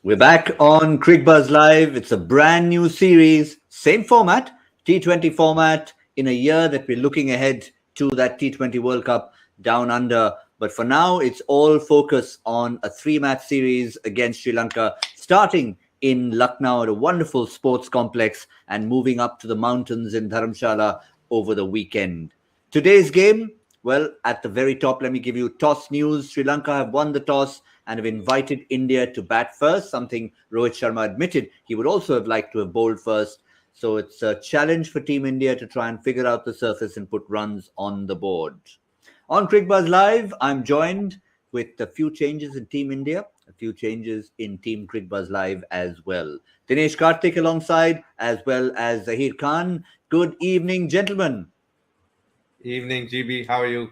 We're back on Cricbuzz Live. It's a brand new series, same format, T20 format, in a year that we're looking ahead to that T20 World Cup down under. But for now, it's all focus on a three-match series against Sri Lanka, starting in Lucknow at a wonderful sports complex and moving up to the mountains in Dharamshala over the weekend. Today's game, well, at the very top, let me give you toss news. Sri Lanka have won the toss and have invited India to bat first, something Rohit Sharma admitted he would also have liked to have bowled first. So it's a challenge for Team India to try and figure out the surface and put runs on the board. On Cricbuzz Live, I'm joined with a few changes in Team India, a few changes in Team Cricbuzz Live as well. Dinesh Karthik alongside, as well as Zaheer Khan. Good evening, gentlemen. Evening, GB. How are you?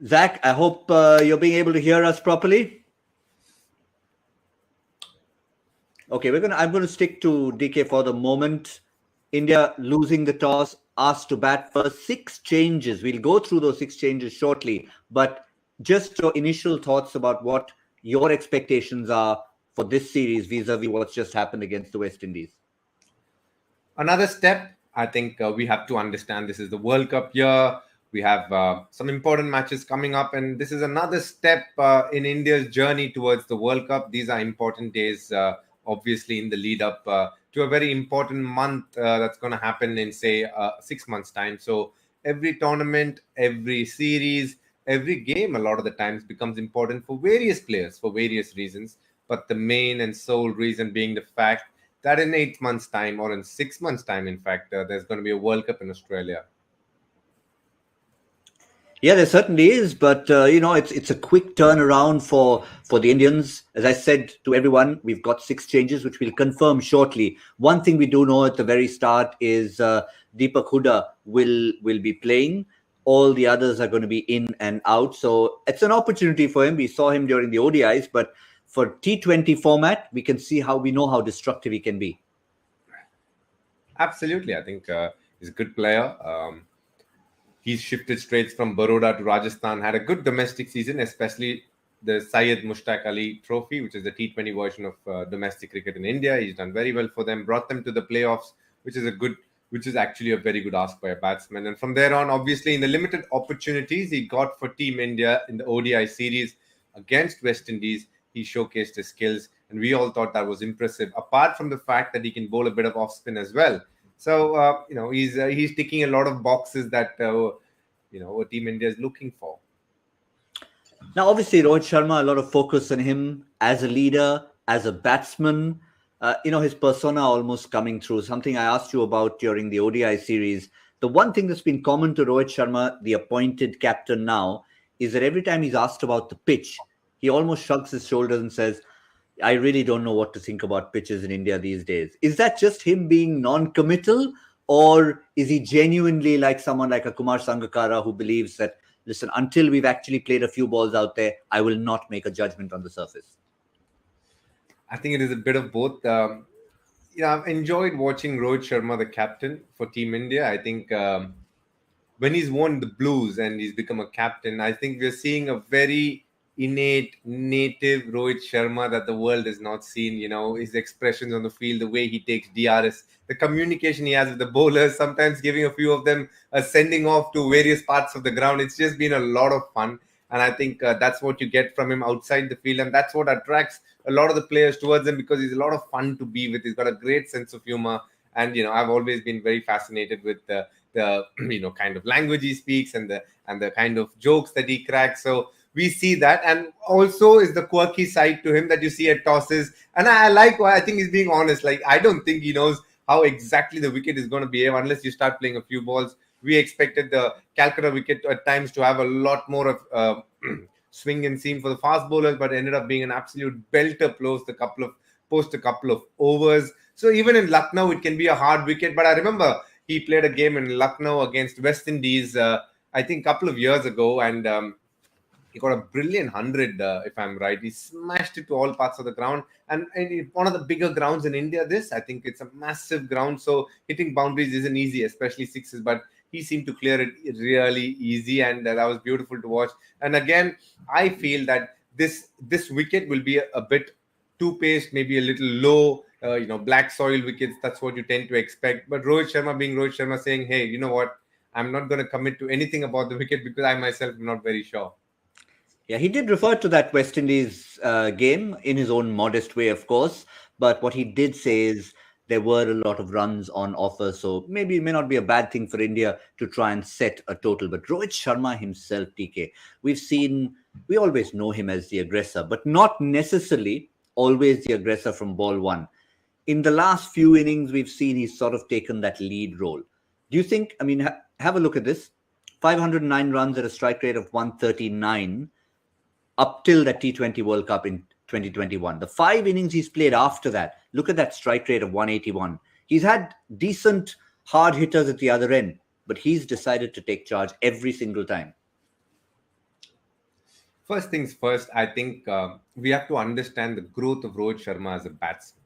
Zach, I hope you're being able to hear us properly. Okay, I'm going to stick to DK for the moment. India losing the toss, asked to bat first. 6 changes. We'll go through those 6 changes shortly. But just your initial thoughts about what your expectations are for this series vis-a-vis what's just happened against the West Indies. Another step. I think we have to understand this is the World Cup year. We have some important matches coming up, and this is another step in India's journey towards the World Cup. These are important days, obviously, in the lead up to a very important month that's going to happen in, say, 6 months' time. So every tournament, every series, every game, a lot of the times becomes important for various players for various reasons. But the main and sole reason being the fact that in 8 months' time, or in 6 months' time, in fact, there's going to be a World Cup in Australia. Yeah, there certainly is, but it's a quick turnaround for the Indians. As I said to everyone, we've got 6 changes, which we'll confirm shortly. One thing we do know at the very start is Deepak Hooda will be playing. All the others are going to be in and out, so it's an opportunity for him. We saw him during the ODIs, but for T20 format, we can see we know how destructive he can be. Absolutely, I think he's a good player. He's shifted straight from Baroda to Rajasthan, had a good domestic season, especially the Syed Mushtaq Ali Trophy, which is the T20 version of domestic cricket in India. He's done very well for them, brought them to the playoffs, which is actually a very good ask by a batsman. And from there on, obviously, in the limited opportunities he got for Team India in the ODI series against West Indies, he showcased his skills, and we all thought that was impressive, apart from the fact that he can bowl a bit of off spin as well. So, he's ticking a lot of boxes that, Team India is looking for. Now, obviously, Rohit Sharma, a lot of focus on him as a leader, as a batsman. His persona almost coming through. Something I asked you about during the ODI series. The one thing that's been common to Rohit Sharma, the appointed captain now, is that every time he's asked about the pitch, he almost shrugs his shoulders and says, I really don't know what to think about pitches in India these days. Is that just him being non-committal, or is he genuinely like someone like a Kumar Sangakkara who believes that, listen, until we've actually played a few balls out there, I will not make a judgment on the surface? I think it is a bit of both. I've enjoyed watching Rohit Sharma, the captain for Team India. I think when he's worn the blues and he's become a captain, I think we're seeing a very innate, native Rohit Sharma that the world has not seen. His expressions on the field, the way he takes DRS, the communication he has with the bowlers, sometimes giving a few of them a sending off to various parts of the ground. It's just been a lot of fun. And I think that's what you get from him outside the field. And that's what attracts a lot of the players towards him, because he's a lot of fun to be with. He's got a great sense of humor. And, I've always been very fascinated with the kind of language he speaks and the kind of jokes that he cracks. So we see that, and also is the quirky side to him that you see at tosses. And I think he's being honest. Like, I don't think he knows how exactly the wicket is going to behave unless you start playing a few balls. We expected the Calcutta wicket at times to have a lot more of swing and seam for the fast bowlers, but ended up being an absolute belter post a couple of overs. So even in Lucknow, it can be a hard wicket. But I remember he played a game in Lucknow against West Indies, I think a couple of years ago, and he got a brilliant 100, if I'm right. He smashed it to all parts of the ground. And one of the bigger grounds in India, I think it's a massive ground. So hitting boundaries isn't easy, especially sixes. But he seemed to clear it really easy. And that was beautiful to watch. And again, I feel that this wicket will be a bit too paced, maybe a little low. Black soil wickets. That's what you tend to expect. But Rohit Sharma, being Rohit Sharma, saying, "Hey, you know what? I'm not going to commit to anything about the wicket because I myself am not very sure." Yeah, he did refer to that West Indies game in his own modest way, of course. But what he did say is there were a lot of runs on offer, so maybe it may not be a bad thing for India to try and set a total. But Rohit Sharma himself, TK, we always know him as the aggressor, but not necessarily always the aggressor from ball one. In the last few innings, we've seen he's sort of taken that lead role. Do you think, I mean, have a look at this 509 runs at a strike rate of 139 up till that T20 World Cup in 2021. The 5 innings he's played after that, look at that strike rate of 181. He's had decent hard hitters at the other end, but he's decided to take charge every single time. First things first, I think we have to understand the growth of Rohit Sharma as a batsman.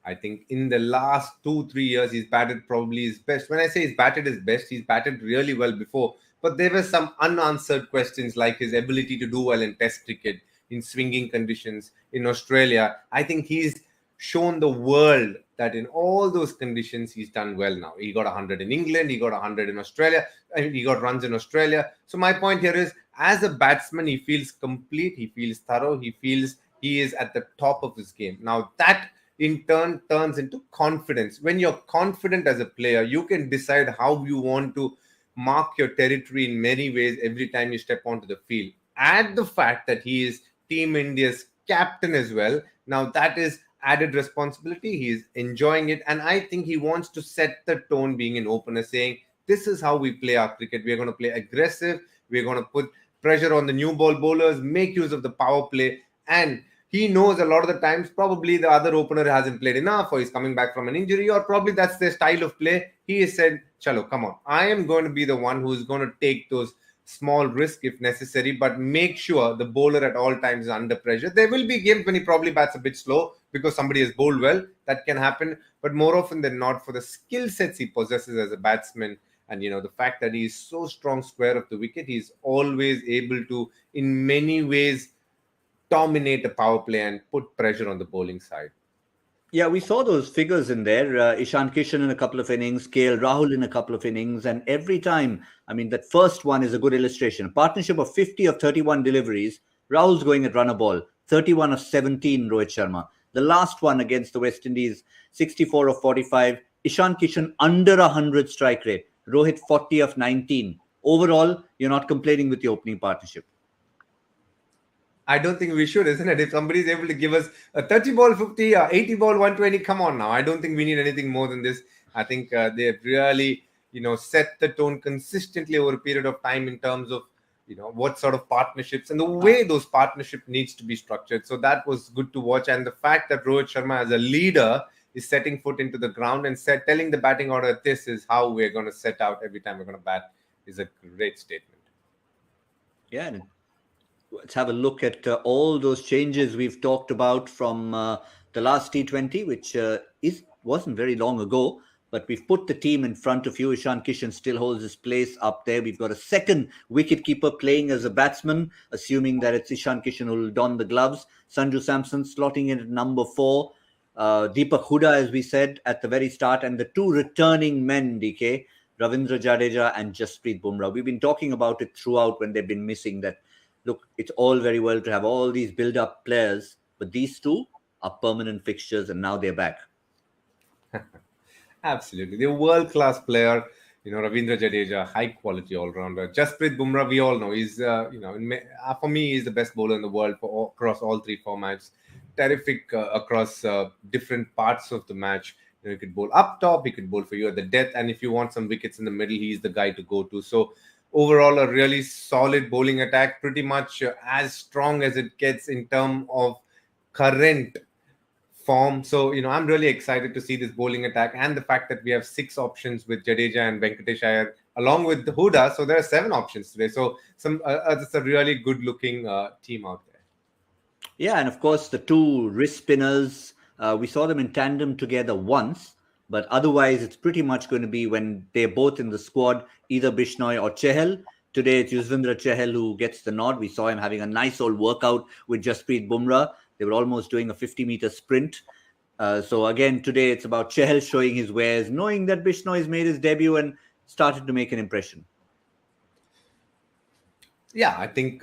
I think in the last 2-3 years, he's batted probably his best. When I say he's batted his best, he's batted really well before. But there were some unanswered questions like his ability to do well in Test cricket, in swinging conditions, in Australia. I think he's shown the world that in all those conditions, he's done well now. He got 100 in England, he got 100 in Australia, and he got runs in Australia. So my point here is, as a batsman, he feels complete, he feels thorough, he feels he is at the top of his game. Now that in turn turns into confidence. When you're confident as a player, you can decide how you want to mark your territory in many ways every time you step onto the field. Add the fact that he is Team India's captain as well. Now that is added responsibility. He is enjoying it. And I think he wants to set the tone being an opener, saying, this is how we play our cricket. We're going to play aggressive. We're going to put pressure on the new ball bowlers, make use of the power play. And he knows a lot of the times probably the other opener hasn't played enough, or he's coming back from an injury, or probably that's their style of play. He has said, chalo, come on. I am going to be the one who's going to take those small risks if necessary, but make sure the bowler at all times is under pressure. There will be games when he probably bats a bit slow because somebody has bowled well. That can happen. But more often than not, for the skill sets he possesses as a batsman, and the fact that he's so strong square of the wicket, he's always able to, in many ways, dominate a power play and put pressure on the bowling side. Yeah, we saw those figures in there. Ishan Kishan in a couple of innings, KL Rahul in a couple of innings. And every time, I mean, that first one is a good illustration. A partnership of 50 of 31 deliveries. Rahul's going at run a ball. 31 of 17, Rohit Sharma. The last one against the West Indies, 64 of 45. Ishan Kishan under 100 strike rate. Rohit 40 of 19. Overall, you're not complaining with the opening partnership. I don't think we should, isn't it? If somebody is able to give us a 30 ball 50 or 80 ball 120, come on now. I don't think we need anything more than this. I think they've really, set the tone consistently over a period of time in terms of, what sort of partnerships and the way those partnerships needs to be structured. So that was good to watch. And the fact that Rohit Sharma as a leader is setting foot into the ground and telling the batting order, this is how we're going to set out every time we're going to bat, is a great statement. Yeah, let's have a look at all those changes we've talked about from the last T20, which wasn't very long ago. But we've put the team in front of you. Ishan Kishan still holds his place up there. We've got a second wicketkeeper playing as a batsman, assuming that it's Ishan Kishan who will don the gloves. Sanju Samson slotting in at number 4. Deepak Hooda, as we said at the very start. And the two returning men, DK, Ravindra Jadeja and Jasprit Bumrah. We've been talking about it throughout when they've been missing that. Look, it's all very well to have all these build-up players, but these two are permanent fixtures, and now they're back. Absolutely. They're a world-class player. Ravindra Jadeja, high-quality all-rounder. Jasprit Bumrah, we all know, he's, for me, he's the best bowler in the world across all 3 formats. Terrific across different parts of the match. He could bowl up top, he could bowl for you at the death, and if you want some wickets in the middle, he's the guy to go to. So, overall, a really solid bowling attack, pretty much as strong as it gets in terms of current form. So, I'm really excited to see this bowling attack and the fact that we have 6 options with Jadeja and Venkatesh Iyer along with the Hooda. So there are 7 options today. So it's a really good looking team out there. Yeah, and of course, the 2 wrist spinners, we saw them in tandem together once. But otherwise, it's pretty much going to be when they're both in the squad, either Bishnoi or Chehel. Today it's Yuzvendra Chahal who gets the nod. We saw him having a nice old workout with Jasprit Bumrah. They were almost doing a 50-meter sprint. So again, today it's about Chahal showing his wares, knowing that Bishnoi has made his debut and started to make an impression. Yeah, I think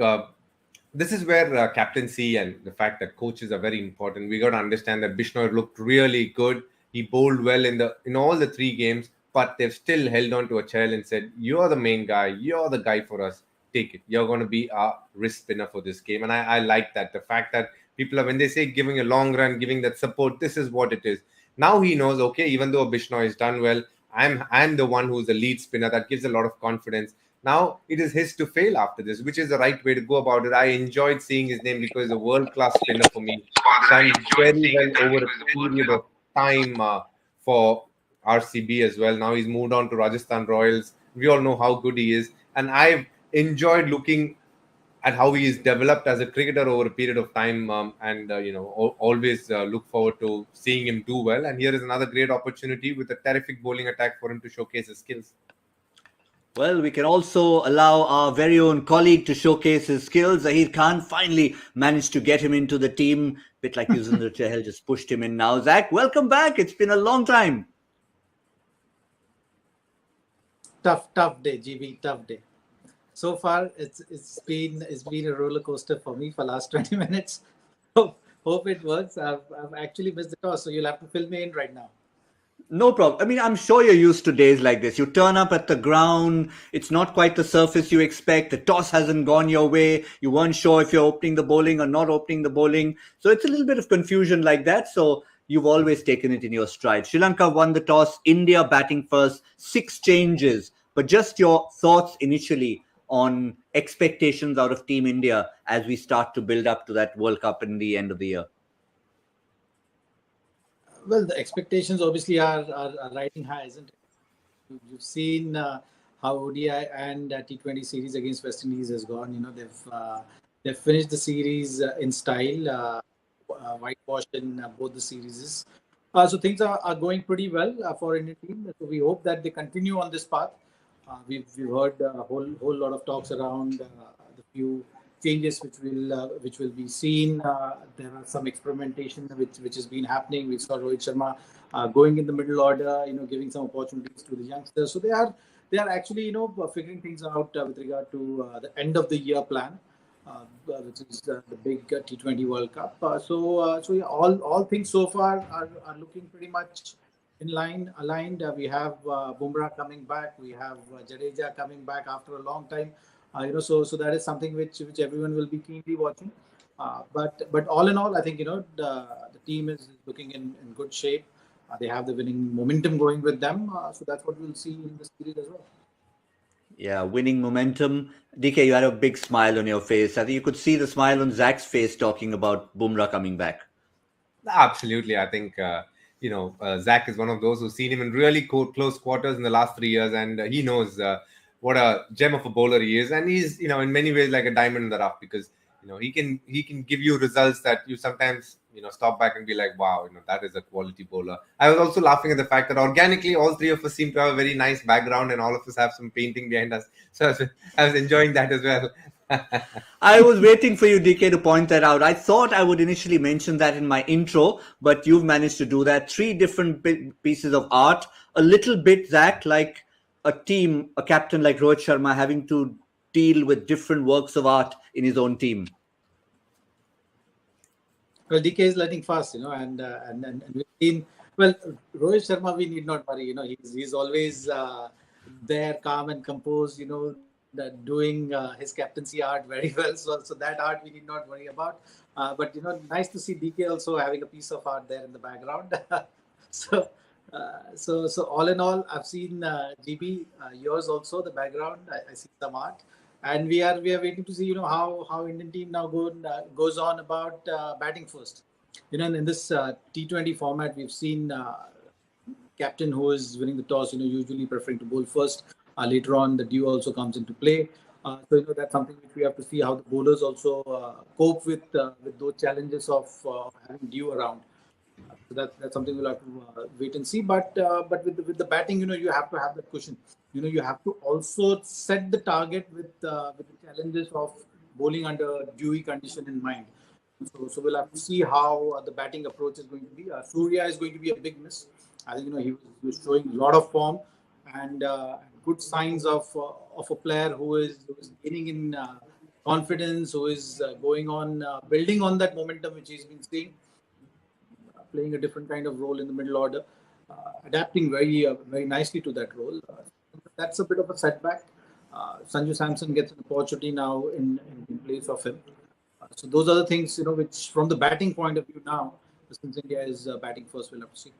this is where captaincy and the fact that coaches are very important. We got to understand that Bishnoi looked really good. He bowled well in all the three games, but they've still held on to a chair and said, "You're the main guy. You're the guy for us. Take it. You're going to be our wrist spinner for this game." And I like that. The fact that people are, when they say giving a long run, giving that support, this is what it is. Now he knows, okay, even though Bishnoi has done well, I'm the one who's the lead spinner. That gives a lot of confidence. Now it is his to fail after this, which is the right way to go about it. I enjoyed seeing his name because he's a world class spinner for me. Done very well over a period of time for RCB as well. Now he's moved on to Rajasthan Royals. We all know how good he is, and I've enjoyed looking at how he is developed as a cricketer over a period of time, and always look forward to seeing him do well. And here is another great opportunity with a terrific bowling attack for him to showcase his skills. Well, we can also allow our very own colleague to showcase his skills. Zaheer Khan finally managed to get him into the team. Bit like Yuzvendra Chahal just pushed him in now. Zach, welcome back. It's been a long time. Tough day, GB. Tough day. So far, it's been a roller coaster for me for last 20 minutes. Hope it works. I've actually missed the toss, so you'll have to fill me in right now. No problem. I mean, I'm sure you're used to days like this. You turn up at the ground, it's not quite the surface you expect. The toss hasn't gone your way. You weren't sure if you're opening the bowling or not opening the bowling. So it's a little bit of confusion like that. So you've always taken it in your stride. Sri Lanka won the toss. India batting first. 6 changes. But just your thoughts initially on expectations out of Team India as we start to build up to that World Cup in the end of the year. Well, the expectations obviously are riding high, isn't it? You've seen how ODI and T20 series against West Indies has gone. You know, they've finished the series in style, whitewash in both the series. So things are going pretty well for Indian team. So we hope that they continue on this path. We've heard a whole lot of talks around the few changes which will be seen. There are some experimentation which has been happening. We saw Rohit Sharma going in the middle order, giving some opportunities to the youngsters. So they are actually figuring things out with regard to the end of the year plan, which is the big T20 World Cup. So yeah, all things so far are looking pretty much aligned. We have Bumrah coming back. We have Jadeja coming back after a long time. So that is something which everyone will be keenly watching. But all in all, I think the team is looking in good shape. They have the winning momentum going with them. So that's what we'll see in the series as well. Yeah, winning momentum. DK, you had a big smile on your face. I think you could see the smile on Zach's face talking about Bumrah coming back. Absolutely. I think, Zach is one of those who's seen him in really close quarters in the last 3 years, and he knows what a gem of a bowler he is. And he's, in many ways like a diamond in the rough because, he can give you results that you sometimes, stop back and be like, wow, that is a quality bowler. I was also laughing at the fact that organically, all three of us seem to have a very nice background and all of us have some painting behind us. So I was enjoying that as well. I was waiting for you, DK, to point that out. I thought I would initially mention that in my intro, but you've managed to do that. 3 different pieces of art. A little bit, Zach, like a captain like Rohit Sharma having to deal with different works of art in his own team. Well, DK is learning fast, and we've seen. Well, Rohit Sharma, we need not worry. He's always there, calm and composed. Doing his captaincy art very well. So that art we need not worry about. But nice to see DK also having a piece of art there in the background. So all in all, I've seen GB, yours also the background. I see some art, and we are waiting to see how Indian team now goes on about batting first. In this T20 format, we've seen captain who is winning the toss. Usually preferring to bowl first. Later on, the dew also comes into play. So that's something which we have to see how the bowlers also cope with those challenges of having dew around. So that's something we'll have to wait and see. But with the batting, you have to have that cushion. you have to also set the target with the challenges of bowling under dewy condition in mind. So we'll have to see how the batting approach is going to be. Surya is going to be a big miss. I think he was showing a lot of form and good signs of a player who is gaining in confidence, who is going on building on that momentum which he's been seeing, playing a different kind of role in the middle order, adapting very nicely to that role. That's a bit of a setback. Sanju Samson gets an opportunity now in place of him. So those are the things which, from the batting point of view, now since India is batting first, we'll have to see.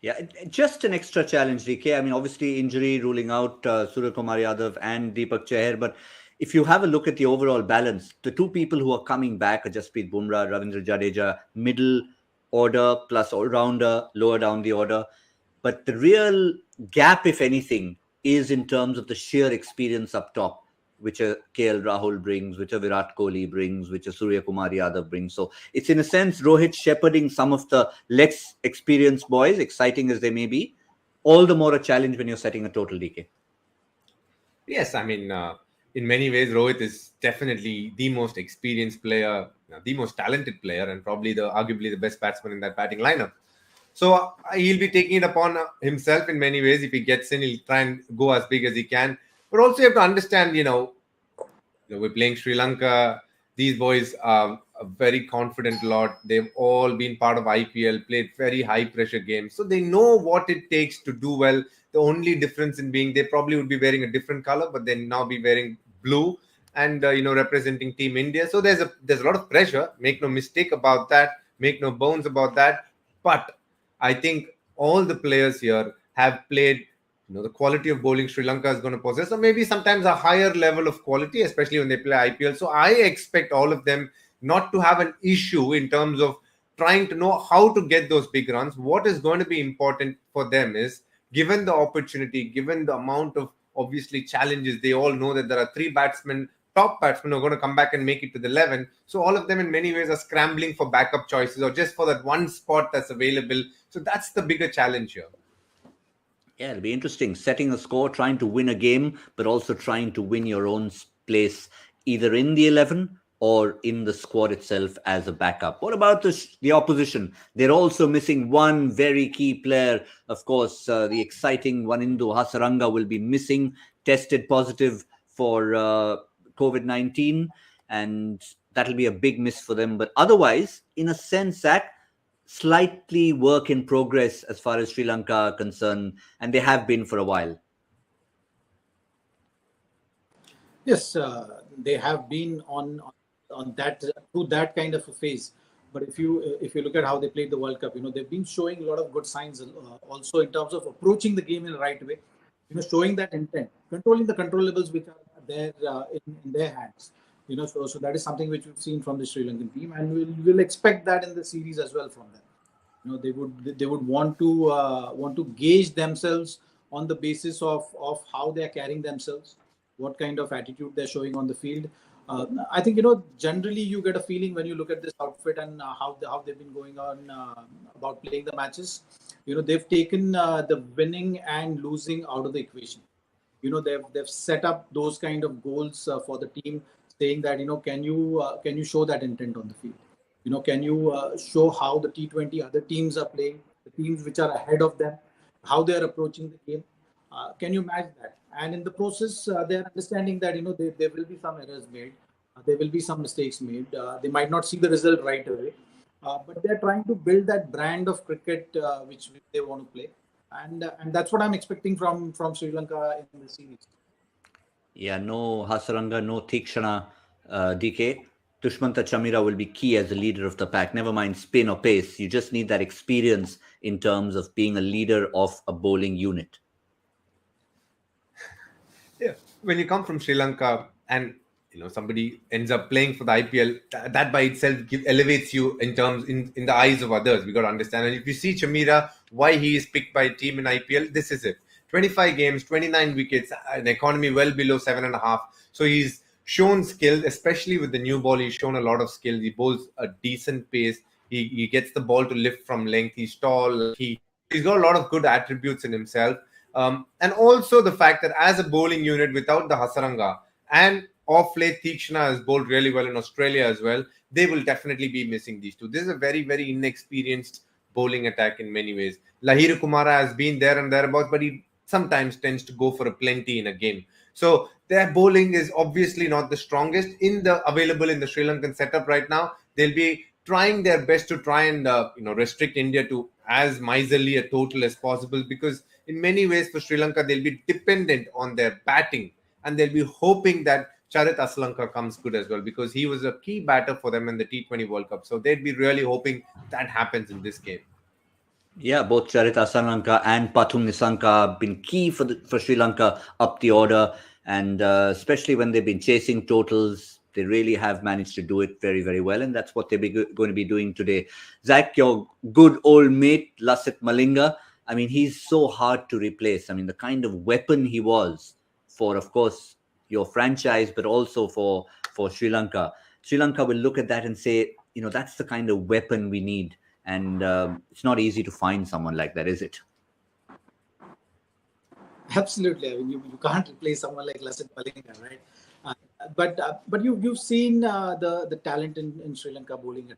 Yeah, just an extra challenge, DK. I mean, obviously injury ruling out Surya Kumar Yadav and Deepak Chahar, but if you have a look at the overall balance, the two people who are coming back are Jasprit Bumrah, Ravindra Jadeja, middle order plus all-rounder, lower down the order. But the real gap, if anything, is in terms of the sheer experience up top, which a KL Rahul brings, which a Virat Kohli brings, which a Surya Kumar Yadav brings. So it's in a sense Rohit shepherding some of the less experienced boys, exciting as they may be, all the more a challenge when you're setting a total, DK. Yes, I mean, in many ways, Rohit is definitely the most experienced player, the most talented player, and probably arguably the best batsman in that batting lineup. So he'll be taking it upon himself in many ways. If he gets in, he'll try and go as big as he can. But also you have to understand, we're playing Sri Lanka. These boys are a very confident lot. They've all been part of IPL, played very high pressure games. So they know what it takes to do well. The only difference in being they probably would be wearing a different color, but they now be wearing blue and representing Team India. So there's a lot of pressure. Make no mistake about that. Make no bones about that. But I think all the players here have played the quality of bowling Sri Lanka is going to possess, or maybe sometimes a higher level of quality, especially when they play IPL. So I expect all of them not to have an issue in terms of trying to know how to get those big runs. What is going to be important for them is, given the opportunity, given the amount of obviously challenges, they all know that there are three top batsmen who are going to come back and make it to the 11. So all of them in many ways are scrambling for backup choices or just for that one spot that's available. So that's the bigger challenge here. Yeah, it'll be interesting. Setting a score, trying to win a game, but also trying to win your own place either in the 11 or in the squad itself as a backup. What about the opposition? They're also missing one very key player. Of course, the exciting Wanindu Hasaranga will be missing, tested positive for COVID-19, and that'll be a big miss for them. But otherwise, in a sense, Zach, slightly work in progress as far as Sri Lanka are concerned, and they have been for a while. Yes, they have been on that through that kind of a phase. But if you look at how they played the World Cup, they've been showing a lot of good signs also in terms of approaching the game in the right way. Showing that intent, controlling the controllables which are there in their hands. So that is something which we've seen from the Sri Lankan team, and we'll expect that in the series as well from them. They would want to gauge themselves on the basis of how they are carrying themselves, what kind of attitude they're showing on the field. I think generally you get a feeling when you look at this outfit and how they've been going on about playing the matches. They've taken the winning and losing out of the equation. They've set up those kind of goals for the team, saying that can you show that intent on the field? Can you show how the T20 other teams are playing, the teams which are ahead of them, how they are approaching the game? Can you match that? And in the process, they are understanding that there will be some errors made, there will be some mistakes made. They might not see the result right away, but they're trying to build that brand of cricket which they want to play. And that's what I'm expecting from Sri Lanka in the series. Yeah, no Hasaranga, no Tikshana, DK. Dushmanta Chamira will be key as a leader of the pack. Never mind spin or pace. You just need that experience in terms of being a leader of a bowling unit. Yeah, when you come from Sri Lanka and somebody ends up playing for the IPL, that by itself elevates you in the eyes of others. We got to understand. And if you see Chamira, why he is picked by a team in IPL, this is it. 25 games, 29 wickets, an economy well below 7.5. So he's shown skill, especially with the new ball. He's shown a lot of skill. He bowls a decent pace. He gets the ball to lift from length. He's tall. He's got a lot of good attributes in himself. And also the fact that as a bowling unit without the Hasaranga, and off late Tikshna has bowled really well in Australia as well, they will definitely be missing these two. This is a very, very inexperienced bowling attack in many ways. Lahiri Kumara has been there and thereabouts, but he sometimes tends to go for a plenty in a game. So their bowling is obviously not the strongest available in the Sri Lankan setup right now. They'll be trying their best to try and restrict India to as miserly a total as possible, because in many ways for Sri Lanka they'll be dependent on their batting, and they'll be hoping that Charit Asalanka comes good as well, because he was a key batter for them in the T20 World Cup. So they'd be really hoping that happens in this game. Yeah, both Charit Asalanka and Pathum Nisanka have been key for Sri Lanka up the order, and especially when they've been chasing totals, they really have managed to do it very, very well, and that's what they're going to be doing today. Zach, your good old mate Lasith Malinga, I mean, he's so hard to replace. I mean, the kind of weapon he was for, of course, your franchise, but also for Sri Lanka. Sri Lanka will look at that and say, that's the kind of weapon we need. And it's not easy to find someone like that, is it? Absolutely. I mean, you can't replace someone like Lasith Malinga, right? But you've seen the talent in Sri Lanka bowling.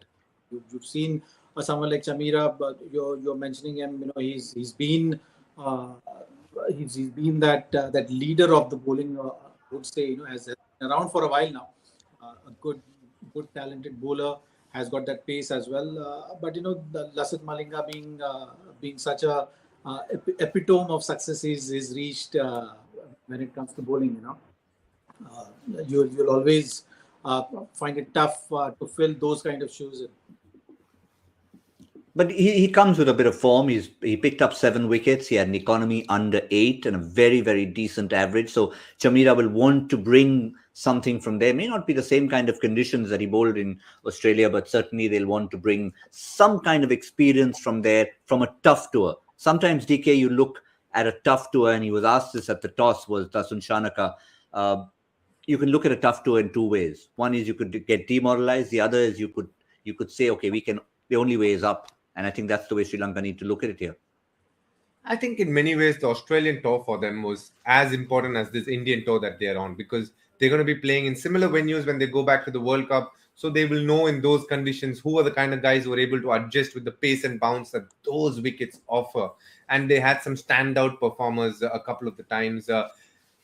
You've seen someone like Chamira, but you're mentioning him. He's been that leader of the bowling. I would say has been around for a while now. A good talented bowler, has got that pace as well. But the Lasith Malinga being such a epitome of success is reached when it comes to bowling. You'll always find it tough to fill those kind of shoes in. But he comes with a bit of form. He picked up 7 wickets. He had an economy under 8 and a very, very decent average. So Chamira will want to bring something from there. May not be the same kind of conditions that he bowled in Australia, but certainly they'll want to bring some kind of experience from there, from a tough tour. Sometimes, DK, you look at a tough tour, and he was asked this at the toss, was Dasun Shanaka. You can look at a tough tour in 2 ways. One is you could get demoralized. The other is you could say, okay, the only way is up. And I think that's the way Sri Lanka need to look at it here. I think in many ways the Australian tour for them was as important as this Indian tour that they're on, because they're going to be playing in similar venues when they go back to the World Cup. So they will know in those conditions who are the kind of guys who are able to adjust with the pace and bounce that those wickets offer. And they had some standout performers a couple of the times.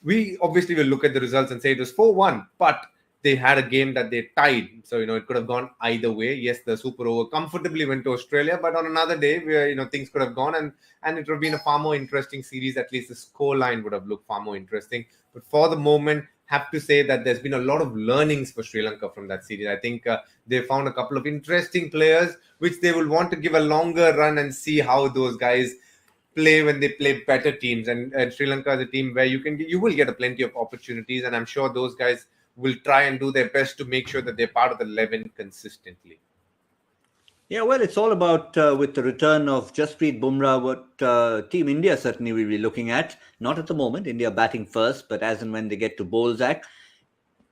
We obviously will look at the results and say it was 4-1, but they had a game that they tied. So, it could have gone either way. Yes, the super over comfortably went to Australia, but on another day where, things could have gone and it would have been a far more interesting series. At least the score line would have looked far more interesting. But for the moment, have to say that there's been a lot of learnings for Sri Lanka from that series. I think they found a couple of interesting players, which they will want to give a longer run and see how those guys play when they play better teams. And Sri Lanka is a team where you will get a plenty of opportunities. And I'm sure those guys will try and do their best to make sure that they're part of the 11 consistently. Yeah, well, it's all about with the return of Jasprit Bumrah, what Team India certainly will be looking at. Not at the moment, India batting first, but as and when they get to bowl, Zach,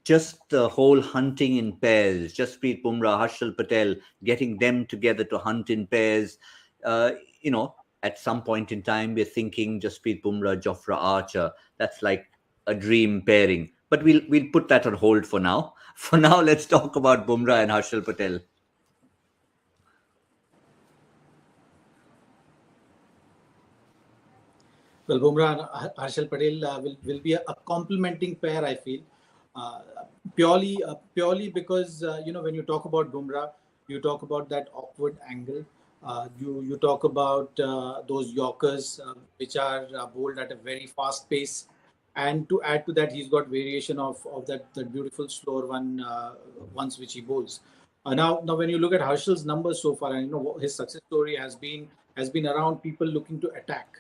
just the whole hunting in pairs, Jasprit Bumrah, Harshal Patel, getting them together to hunt in pairs. At some point in time, we're thinking Jasprit Bumrah, Jofra Archer. That's like a dream pairing. But we'll put that on hold for now. For now, let's talk about Bumrah and Harshal Patel. Well, Bumrah and Harshal Patel will be a complementing pair, I feel. Purely because, when you talk about Bumrah, you talk about that awkward angle. You talk about those Yorkers, which are bowled at a very fast pace. And to add to that, he's got variation of that beautiful slower ones which he bowls. Now, when you look at Harshal's numbers so far, and his success story has been around people looking to attack,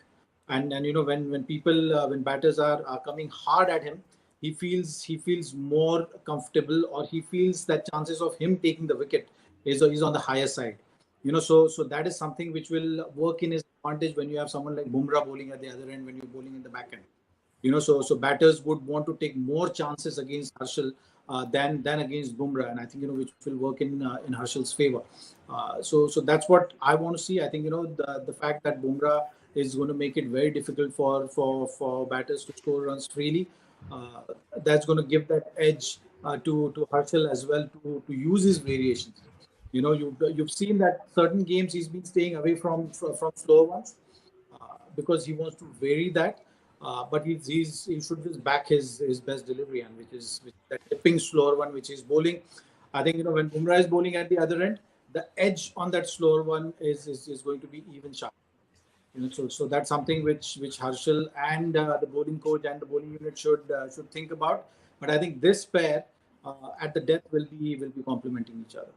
and when batters are coming hard at him, he feels more comfortable, or he feels that chances of him taking the wicket is on the higher side. So that is something which will work in his advantage when you have someone like Bumrah bowling at the other end when you're bowling in the back end. So batters would want to take more chances against Harshal than against Bumrah, and I think which will work in Harshal's favor. So that's what I want to see. I think the fact that Bumrah is going to make it very difficult for batters to score runs freely. Uh, that's going to give that edge to Harshal as well to use his variations. You've seen that certain games he's been staying away from slower ones because he wants to vary that. But he should just back his best delivery, and which is that tipping slower one, which is bowling. I think when Bumrah is bowling at the other end, the edge on that slower one is going to be even sharper. So that's something which Harshal and the bowling coach and the bowling unit should think about. But I think this pair at the death will be complementing each other.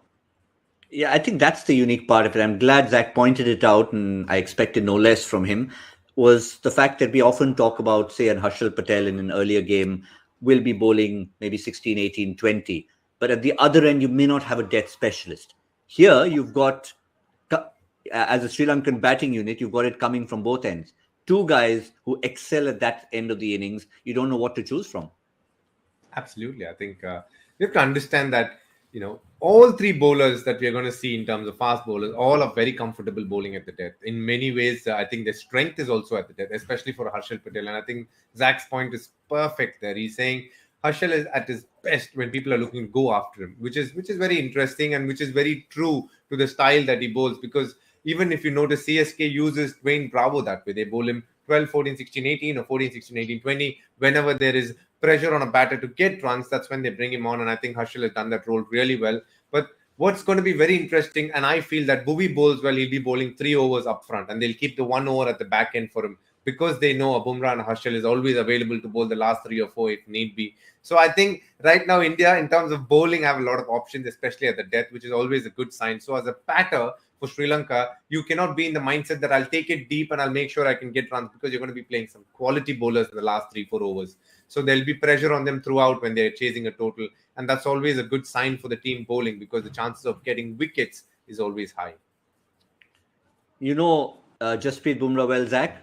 Yeah, I think that's the unique part of it. I'm glad Zach pointed it out, and I expected no less from him. Was the fact that we often talk about, say, an Harshal Patel in an earlier game will be bowling maybe 16, 18, 20. But at the other end, you may not have a death specialist. Here, you've got, as a Sri Lankan batting unit, you've got it coming from both ends. Two guys who excel at that end of the innings. You don't know what to choose from. Absolutely. I think you have to understand that, all three bowlers that we are going to see in terms of fast bowlers, all are very comfortable bowling at the death. In many ways, I think their strength is also at the death, especially for Harshal Patel. And I think Zach's point is perfect there. He's saying Harshal is at his best when people are looking to go after him, which is very interesting and which is very true to the style that he bowls. Because even if you notice, CSK uses Dwayne Bravo that way. They bowl him 12, 14, 16, 18 or 14, 16, 18, 20. Whenever there is pressure on a batter to get runs, that's when they bring him on. And I think Harshal has done that role really well. But what's going to be very interesting, and I feel that Bhuvi bowls well, he'll be bowling 3 overs up front and they'll keep the 1 over at the back end for him because they know a Bumrah and Harshal is always available to bowl the last 3 or 4 if need be. So I think right now India, in terms of bowling, have a lot of options, especially at the death, which is always a good sign. So as a batter, for Sri Lanka, you cannot be in the mindset that I'll take it deep and I'll make sure I can get runs because you're going to be playing some quality bowlers in the last 3-4 overs. So there'll be pressure on them throughout when they're chasing a total. And that's always a good sign for the team bowling because the chances of getting wickets is always high. Jasprit Bumrah well, Zach,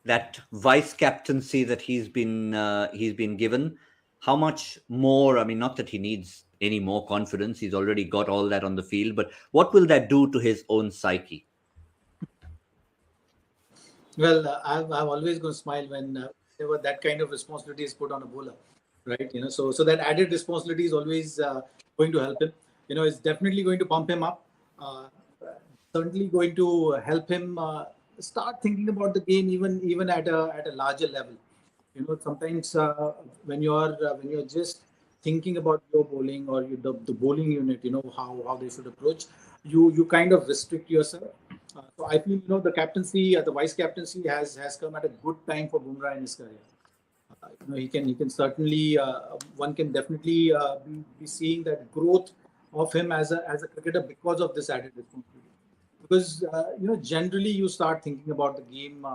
that vice captaincy that he's been given. How much more? I mean, not that he needs any more confidence. He's already got all that on the field. But what will that do to his own psyche? Well, I'm always going to smile whenever that kind of responsibility is put on a bowler, right? So that added responsibility is always going to help him. It's definitely going to pump him up. Certainly going to help him start thinking about the game even at a larger level. Sometimes when you're just thinking about your bowling or the bowling unit, how they should approach, you kind of restrict yourself. So I feel the captaincy, the vice captaincy has come at a good time for Bumrah in his career. He can certainly one can definitely be seeing that growth of him as a cricketer because of this added responsibility. Because generally you start thinking about the game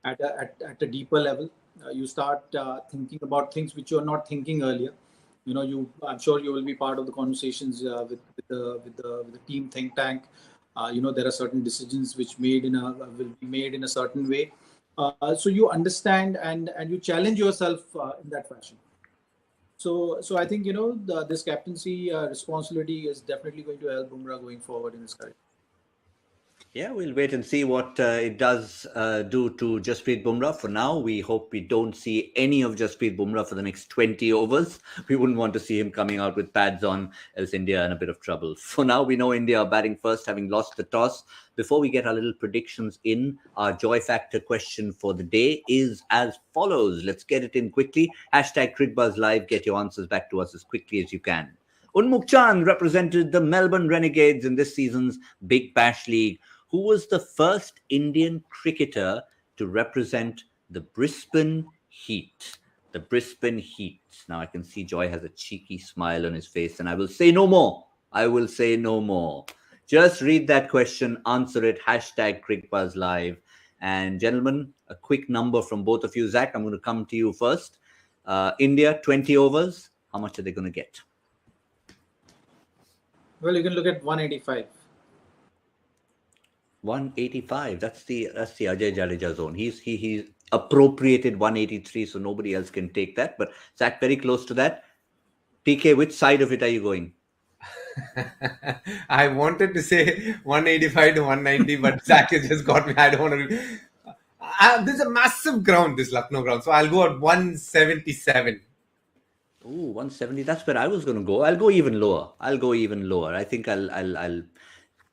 at a deeper level. You start thinking about things which you're not thinking earlier. I'm sure you will be part of the conversations with the team think tank. There are certain decisions which will be made in a certain way. So you understand and you challenge yourself in that fashion. So I think this captaincy responsibility is definitely going to help Bumrah going forward in his career. Yeah, we'll wait and see what it does do to Jasprit Bumrah. For now, we hope we don't see any of Jasprit Bumrah for the next 20 overs. We wouldn't want to see him coming out with pads on, else India in a bit of trouble. For now, we know India are batting first, having lost the toss. Before we get our little predictions in, our joy factor question for the day is as follows. Let's get it in quickly. Hashtag Cricbuzz Live. Get your answers back to us as quickly as you can. Unmukh Chand represented the Melbourne Renegades in this season's Big Bash League. Who was the first Indian cricketer to represent the Brisbane Heat? The Brisbane Heat. Now I can see Joy has a cheeky smile on his face, and I will say no more. I will say no more. Just read that question, answer it, hashtag Cricbuzz Live. And gentlemen, a quick number from both of you. Zach, I'm going to come to you first. India, 20 overs. How much are they going to get? Well, you can look at 185. 185. That's the Ajay Jadeja zone. He's appropriated 183, so nobody else can take that. But Zach, very close to that. PK, which side of it are you going? I wanted to say 185 to 190, but Zach has just got me. I don't want to. There's a massive ground, this Lucknow ground. So I'll go at 177. Ooh, 170. That's where I was going to go. I'll go even lower. I think I'll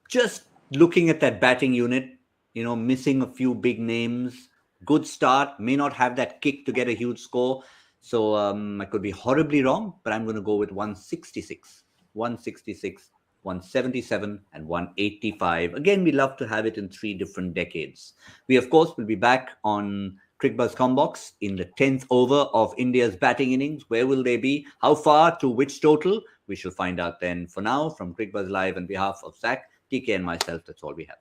just looking at that batting unit, missing a few big names. Good start. May not have that kick to get a huge score. So I could be horribly wrong, but I'm going to go with 166. 166, 177, and 185. Again, we love to have it in 3 different decades. We, of course, will be back on Cricbuzz Combox in the 10th over of India's batting innings. Where will they be? How far to which total? We shall find out then. For now, from Cricbuzz Live on behalf of Zach, TK and myself, that's all we have.